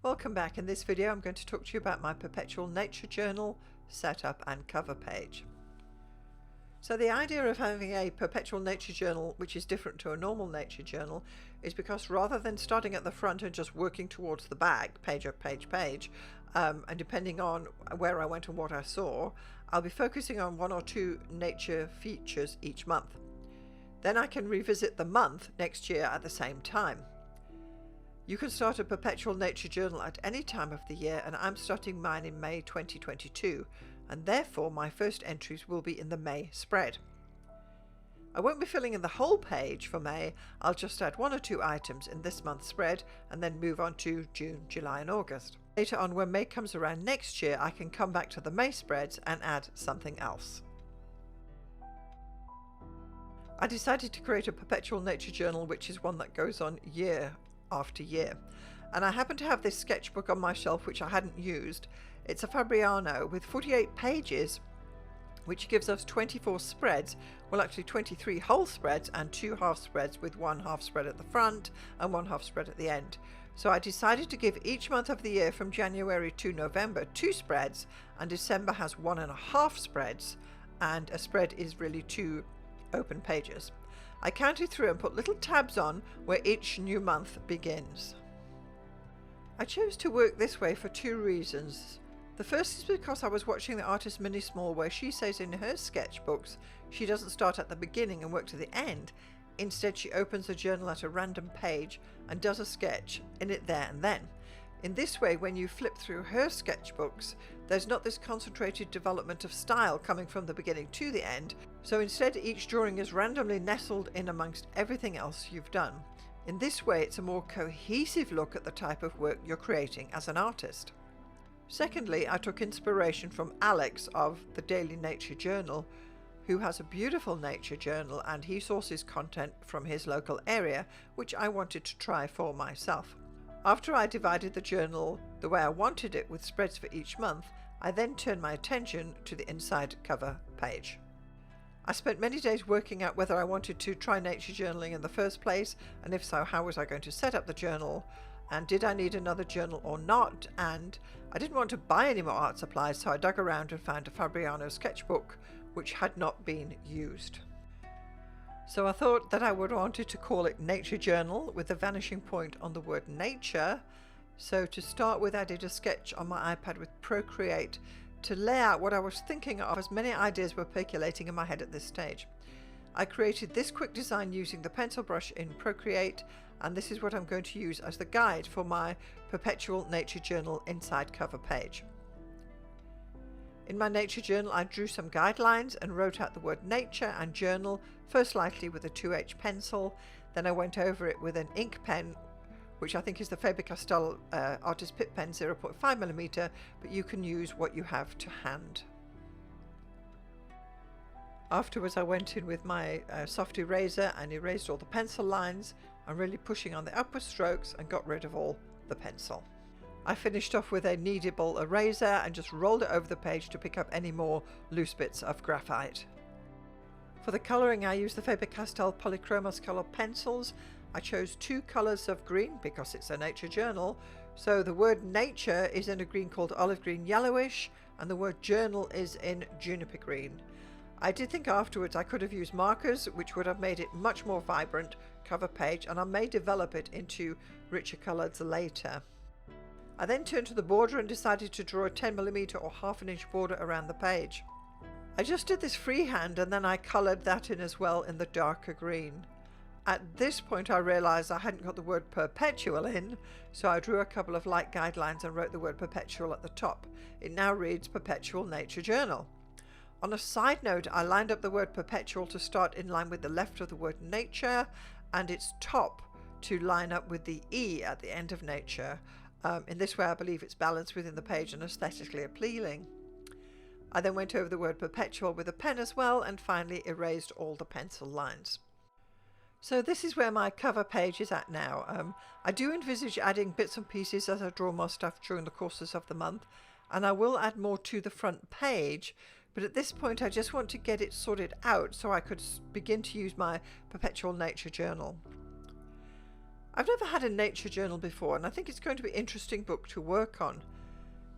Welcome back. In this video I'm going to talk to you about my Perpetual Nature Journal setup and cover page. So the idea of having a Perpetual Nature Journal which is different to a normal nature journal is because rather than starting at the front and just working towards the back, page up page, and depending on where I went and what I saw, I'll be focusing on one or two nature features each month. Then I can revisit the month next year at the same time. You can start a Perpetual Nature Journal at any time of the year, and I'm starting mine in May 2022, and therefore my first entries will be in the May spread. I won't be filling in the whole page for May. I'll just add one or two items in this month's spread and then move on to June, July and August. Later on, when May comes around next year, I can come back to the May spreads and add something else. I decided to create a Perpetual Nature Journal which is one that goes on year after year, and I happen to have this sketchbook on my shelf which I hadn't used. It's a Fabriano with 48 pages which gives us 24 spreads, well actually 23 whole spreads and 2 half spreads, with 1 half spread at the front and 1 half spread at the end. So I decided to give each month of the year from January to November 2 spreads, and December has 1.5 spreads, and a spread is really 2 open pages. I counted through and put little tabs on where each new month begins. I chose to work this way for 2 reasons. The first is because I was watching the artist Mini Small, where she says in her sketchbooks she doesn't start at the beginning and work to the end. Instead, she opens a journal at a random page and does a sketch in it there and then. In this way, when you flip through her sketchbooks, there's not this concentrated development of style coming from the beginning to the end, so instead each drawing is randomly nestled in amongst everything else you've done. In this way, it's a more cohesive look at the type of work you're creating as an artist. Secondly, I took inspiration from Alex of the Daily Nature Journal, who has a beautiful nature journal, and he sources content from his local area, which I wanted to try for myself. After I divided the journal the way I wanted it with spreads for each month, I then turned my attention to the inside cover page. I spent many days working out whether I wanted to try nature journaling in the first place, and if so, how was I going to set up the journal, and did I need another journal or not, and I didn't want to buy any more art supplies, so I dug around and found a Fabriano sketchbook which had not been used. So I thought that I would wanted to call it Nature Journal with a vanishing point on the word nature. So to start with, I did a sketch on my iPad with Procreate to lay out what I was thinking of, as many ideas were percolating in my head at this stage. I created this quick design using the pencil brush in Procreate, and this is what I'm going to use as the guide for my Perpetual Nature Journal inside cover page. In my nature journal, I drew some guidelines and wrote out the word nature and journal, first lightly with a 2H pencil, then I went over it with an ink pen, which I think is the Faber-Castell Artist Pitt Pen 0.5mm, but you can use what you have to hand. Afterwards, I went in with my soft eraser and erased all the pencil lines, and really pushing on the upward strokes and got rid of all the pencil. I finished off with a kneadable eraser and just rolled it over the page to pick up any more loose bits of graphite. For the colouring, I used the Faber-Castell Polychromos colour pencils. I chose 2 colours of green because it's a nature journal, so the word nature is in a green called olive green yellowish, and the word journal is in juniper green. I did think afterwards I could have used markers, which would have made it much more vibrant cover page, and I may develop it into richer colours later. I then turned to the border and decided to draw a 10mm or ½ inch border around the page. I just did this freehand, and then I coloured that in as well in the darker green. At this point I realised I hadn't got the word perpetual in, so I drew a couple of light guidelines and wrote the word perpetual at the top. It now reads Perpetual Nature Journal. On a side note, I lined up the word perpetual to start in line with the left of the word nature, and its top to line up with the E at the end of nature. In this way I believe it's balanced within the page and aesthetically appealing. I then went over the word perpetual with a pen as well, and finally erased all the pencil lines. So this is where my cover page is at now. I do envisage adding bits and pieces as I draw more stuff during the courses of the month, and I will add more to the front page, but at this point I just want to get it sorted out so I could begin to use my Perpetual Nature Journal. I've never had a nature journal before, and I think it's going to be an interesting book to work on.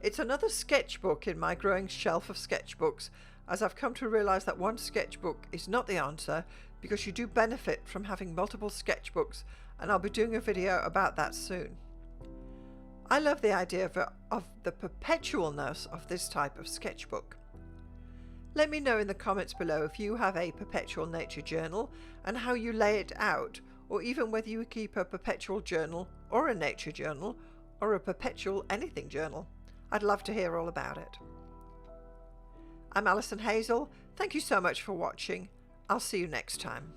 It's another sketchbook in my growing shelf of sketchbooks, as I've come to realise that one sketchbook is not the answer, because you do benefit from having multiple sketchbooks, and I'll be doing a video about that soon. I love the idea of the perpetualness of this type of sketchbook. Let me know in the comments below if you have a perpetual nature journal and how you lay it out, or even whether you keep a perpetual journal or a nature journal or a perpetual anything journal. I'd love to hear all about it. I'm Alison Hazel. Thank you so much for watching. I'll see you next time.